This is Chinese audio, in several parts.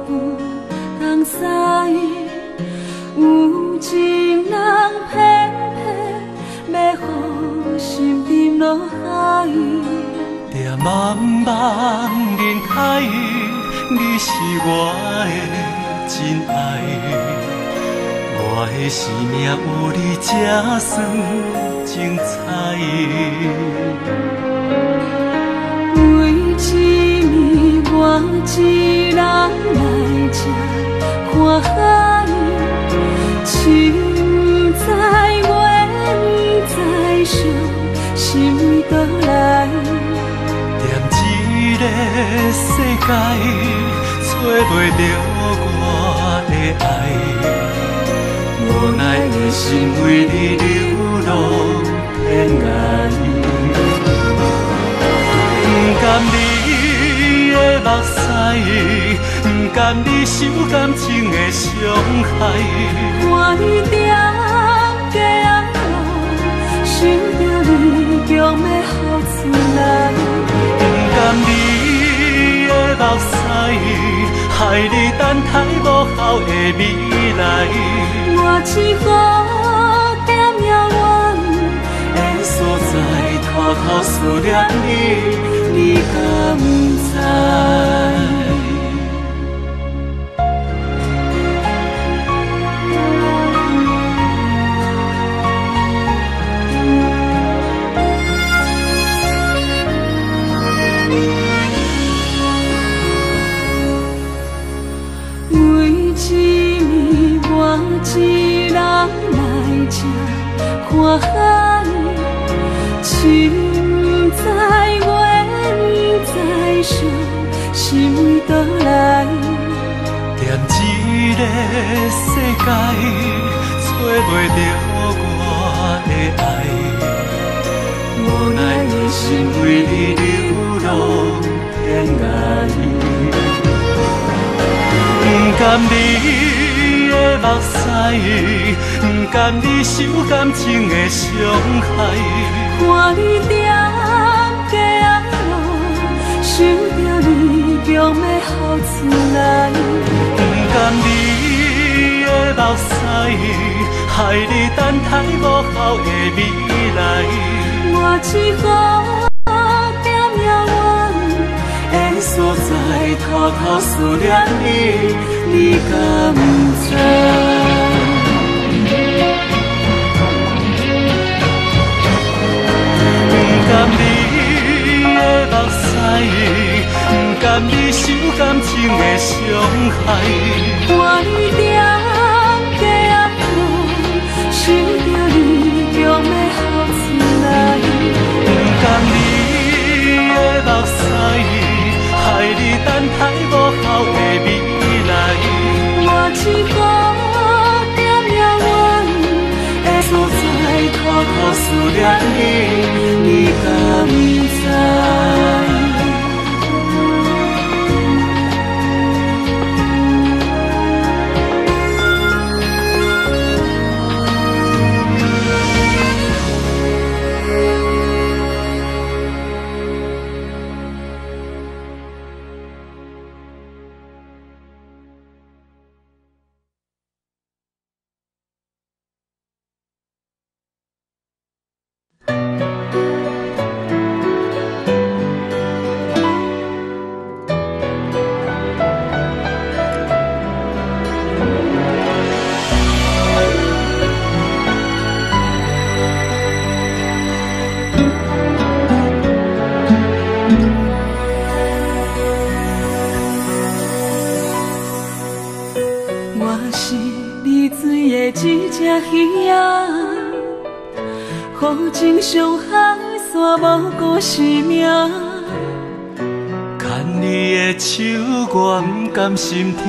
不通使，有情人偏偏要予心沉落海。在茫茫人海，你是我的真爱，我的生命有你才算精彩。为一暝我一人来这看海，情在愿在想，心为倒来。这个世界找袂着我的爱，无奈的心为你流落天涯。不甘你的目屎，不甘你受感情的伤害。看你点家红路，想着你强要哭出来。甘你的目屎，害你等待无效的未来。我只好点遥远的所在，偷偷思念你，你敢知？一人来这看海，情在愿在想，心为倒来。踮这个世界，找袂着我的爱，无奈的心为你流落天涯。不甘你的目屎，不甘你受感情的伤害。看你点家红路，想着你强要哭出来。不甘你的目屎，害你等待无效的未来。我只好点遥远的所在，偷偷思念你，你敢知？不甘你的目屎，不甘你受感情的伤害。看你点家红路，想着你强要哭出来。不甘你的目屎，害你等待无效的未来。我只好点遥远的所在，偷偷思念你，你敢知？好情上海线无顾生命，牵你的手，我不甘心痛，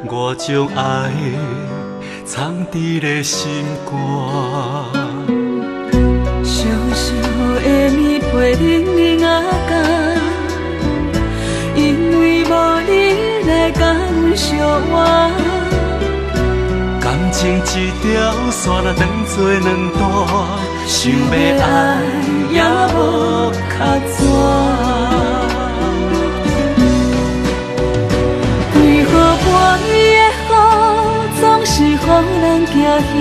我将爱藏伫咧心肝。小小的暝陪恁冷感，因为无你来甲阮相换。感情一条线若断做两段，想要爱也无较绝。为何咱行行，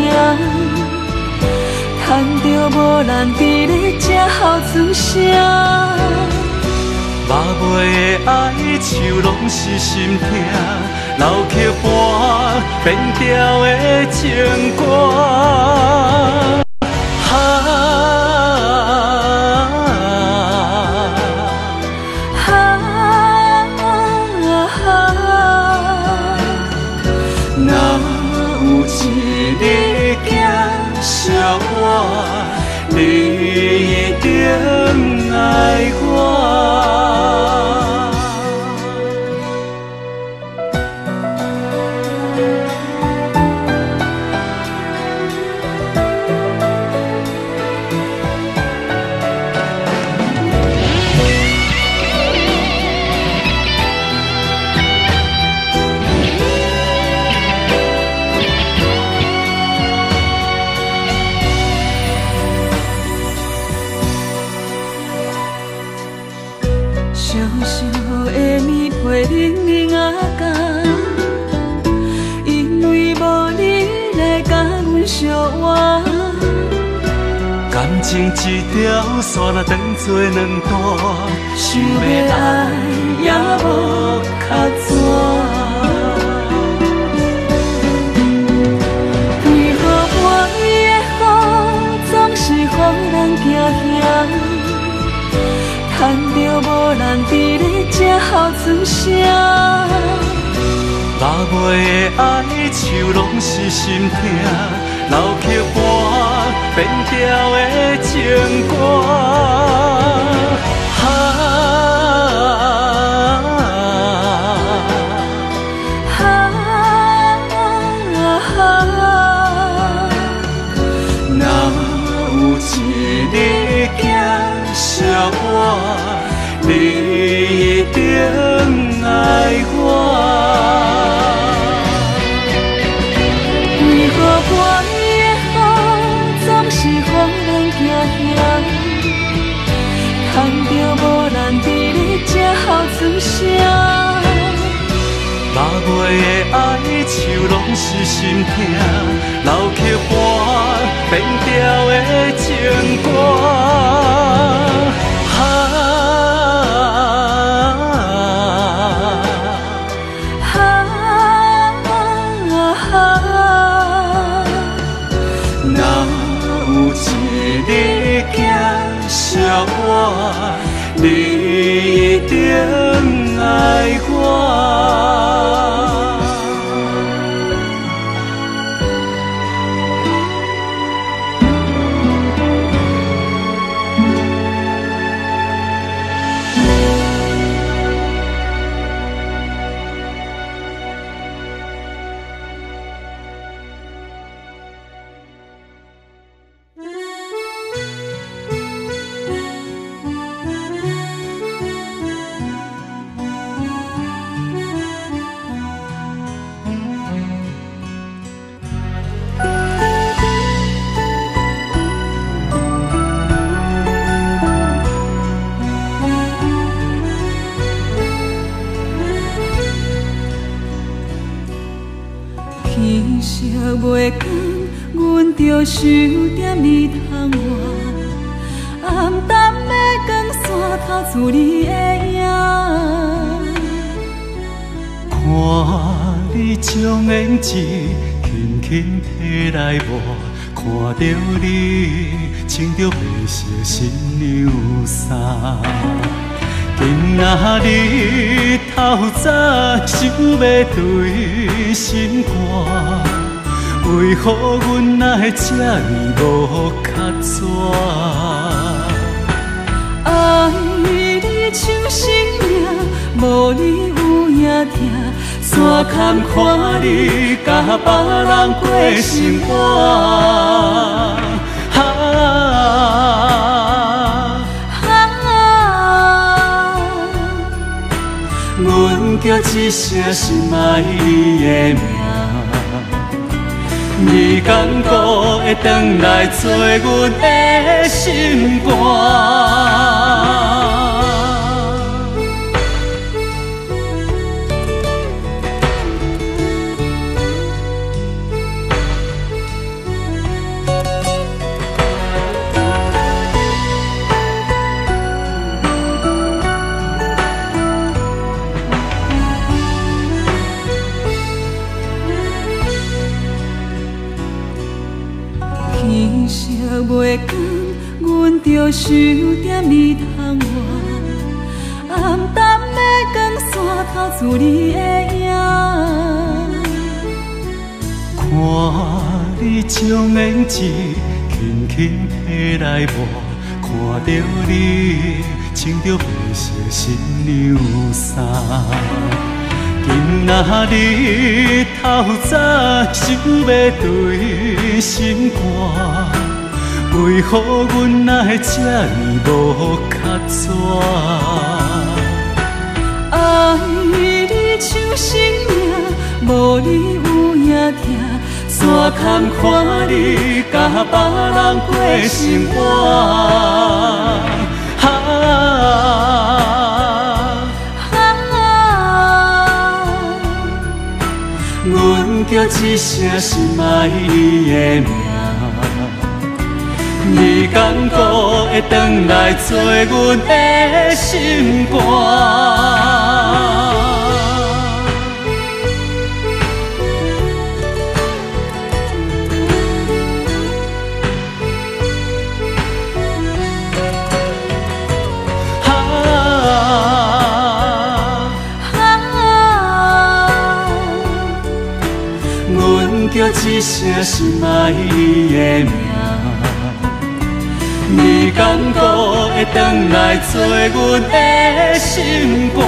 叹着无人伫咧这后船声。抹袂的哀愁拢是心痛，流曲盘变调的情歌。你一定爱我。小小的棉被冷冷啊干，因为无你来甲阮相偎。感情一条线若断做两段，想要爱也无较绝。为何我的雨总是予人惊吓？叹着无人伫咧这后船声，抹袂的哀愁拢是心痛，流曲盘变调的情歌。你一定爱我。为何我的雨总是予人惊吓？叹着无人伫咧这后船声。抹袂的哀愁拢是心痛，流曲盘变调的情歌。你一定爱我。天色袂光，阮着守踮你窗外，暗淡的光线透出你的影。看你将胭脂轻轻摕来抹，看着你穿着白色新娘衫。今仔日透早想要对心肝，为何阮会这呢无较绝？爱你像生命，无你有影痛。山坎看你甲别人过生活。阮叫一声心爱你的名，你敢搁会转来做阮的心肝？月光，阮着守点你窗外，暗淡的光线透出你的影。看你将眼睛轻轻瞥来我，看着你穿着白色新娘衫。今仔日透早想要对心肝，为何阮会这呢无卡纸？爱你像生命，无你有影痛。山坎看你甲别人过生活。阮叫一声心爱你的名，你敢搁会转来做阮的心肝？叫一声心爱你的名，你敢搁会转来做阮的心肝？